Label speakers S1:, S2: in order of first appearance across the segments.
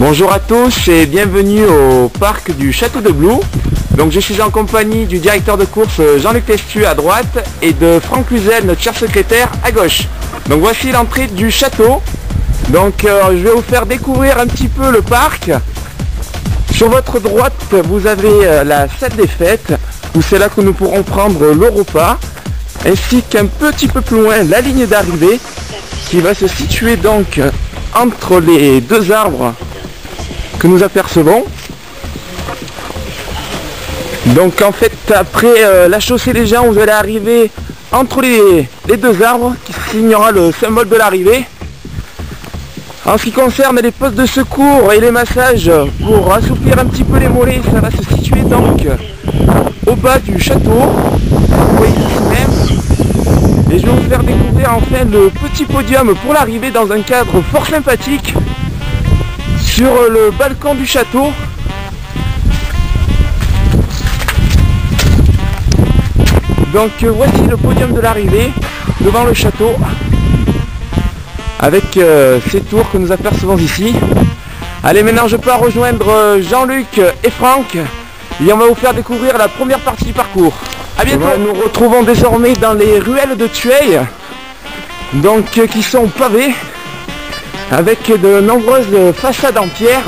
S1: Bonjour à tous et bienvenue au parc du Château de Blou. Donc je suis en compagnie du directeur de course Jean-Luc Testu à droite et de Franck Luzel, notre cher secrétaire, à gauche. Donc voici l'entrée du château. Donc je vais vous faire découvrir un petit peu le parc. Sur votre droite, vous avez la salle des fêtes, où c'est là que nous pourrons prendre le repas, ainsi qu'un petit peu plus loin la ligne d'arrivée, qui va se situer donc entre les deux arbres que nous apercevons. Donc en fait, après la chaussée des gens, vous allez arriver entre les deux arbres qui signera le symbole de l'arrivée. En ce qui concerne les postes de secours et les massages pour assouplir un petit peu les mollets, ça va se situer donc au bas du château, vous voyez ici même. Et je vais vous faire découvrir enfin le petit podium pour l'arrivée dans un cadre fort sympathique sur le balcon du château. Donc voici le podium de l'arrivée devant le château avec ces tours que nous apercevons ici. Allez, maintenant je pars rejoindre Jean-Luc et Franck et on va vous faire découvrir la première partie du parcours. A bientôt. Nous nous retrouvons désormais dans les ruelles de Tueil, donc qui sont pavées avec de nombreuses façades en pierre.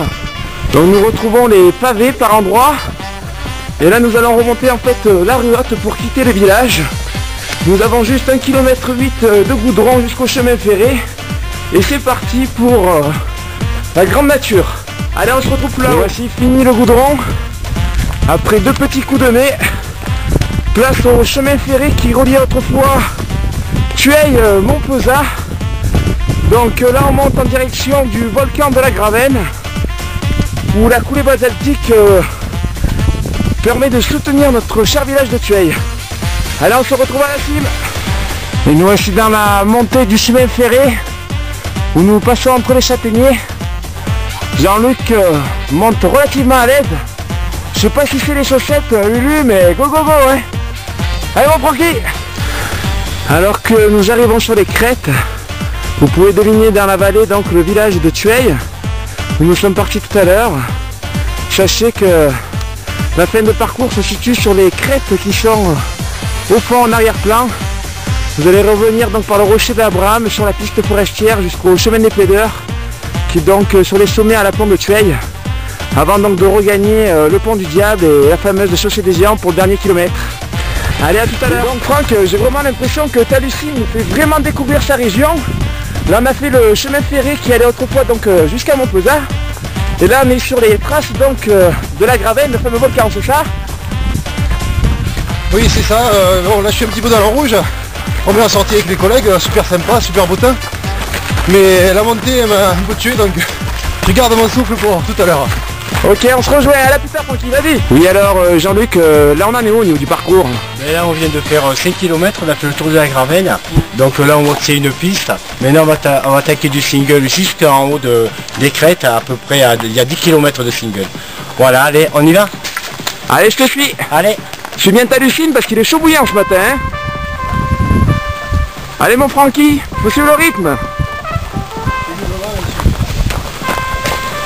S1: Donc nous retrouvons les pavés par endroits. Et là nous allons remonter en fait la rue haute pour quitter le village. Nous avons juste 1,8 km de goudron jusqu'au chemin ferré. Et c'est parti pour la grande nature. Allez, on se retrouve là. Voici fini le goudron. Après deux petits coups de nez, place au chemin ferré qui reliait autrefois Tueil-Montpezat. Donc là on monte en direction du volcan de la Gravenne, où la coulée basaltique permet de soutenir notre cher village de Tueil. Allez, on se retrouve à la cime. Et nous voici dans la montée du chemin ferré, où nous passons entre les châtaigniers. Jean-Luc monte relativement à l'aise. Je sais pas si c'est les chaussettes Lulu, mais go go go, hein. Allez mon Francky. Alors que nous arrivons sur les crêtes, vous pouvez deviner dans la vallée donc le village de Tueil, où nous sommes partis tout à l'heure. Sachez que la fin de parcours se situe sur les crêtes qui sont au fond en arrière-plan. Vous allez revenir donc par le rocher d'Abraham sur la piste forestière jusqu'au chemin des plaideurs, qui est donc sur les sommets à la pompe de Tueil, avant donc de regagner le pont du Diable et la fameuse chaussée des Géants pour le dernier kilomètre. Allez, à tout à l'heure. Donc Franck, j'ai vraiment l'impression que ta Lucie nous fait vraiment découvrir sa région. Là on a fait le chemin ferré qui allait autrefois donc jusqu'à Montpezat. Et là on est sur les traces donc de la Gravenne, le fameux volcan, c'est ça?
S2: Oui, c'est ça. Bon, là je suis un petit peu dans le rouge. On est en sortie avec les collègues, super sympa, super beau temps. Mais la montée m'a un peu tué, donc je garde mon souffle pour tout à l'heure.
S1: Ok, on se rejoint à la plus tard, Francky, vas-y. Oui, alors Jean-Luc, là on en est où au niveau du parcours?
S3: Mais là on vient de faire 5 km, on a fait le tour de la Gravenne. Donc là on voit que c'est une piste. Maintenant on va attaquer du single jusqu'en haut des crêtes, à peu près il y a 10 km de single. Voilà, allez, on y va?
S1: Allez, je te suis.
S3: Allez.
S1: Je suis bien t'hallucine parce qu'il est chaud bouillant ce matin, hein. Allez mon Francky, faut suivre le rythme.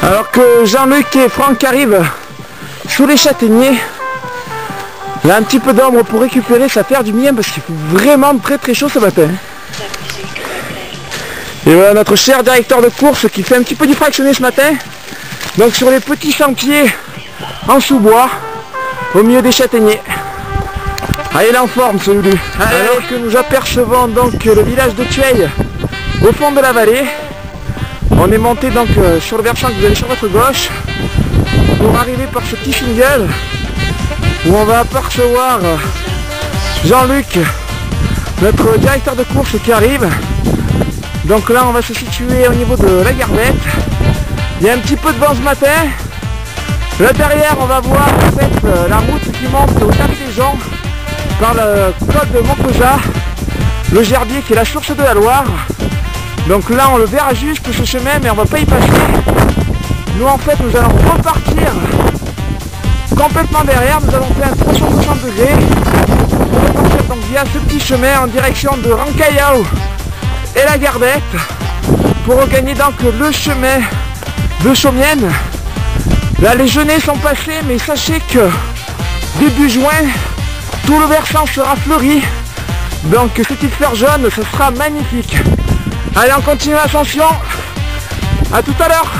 S1: Alors que Jean-Luc et Franck arrivent sous les châtaigniers, il y a un petit peu d'ombre pour récupérer, ça fait du bien parce qu'il fait vraiment très chaud ce matin. Et voilà notre cher directeur de course qui fait un petit peu du fractionné ce matin. Donc sur les petits sentiers en sous-bois, au milieu des châtaigniers. Ah, il est en forme celui-là. Alors que nous apercevons donc le village de Tueil au fond de la vallée. On est monté donc sur le versant que vous avez sur votre gauche pour arriver par ce petit single où on va apercevoir Jean-Luc, notre directeur de course qui arrive. Donc là on va se situer au niveau de la Garbette. Il y a un petit peu de vent ce matin. Là derrière on va voir en fait la route qui monte au Terre des Gens par le col de Montpezat, le Gerbier qui est la source de la Loire. Donc là on le verra juste ce chemin, mais on va pas y passer. Nous en fait nous allons repartir complètement derrière, nous allons faire un 360 degrés pour repartir donc via ce petit chemin en direction de Rancayao et la Garbette pour regagner donc le chemin de Chaumienne. Là les genêts sont passés, mais sachez que début juin, tout le versant sera fleuri. Donc ces petites fleurs jaunes, ce sera magnifique. Allez, on continue l'ascension. À tout à l'heure.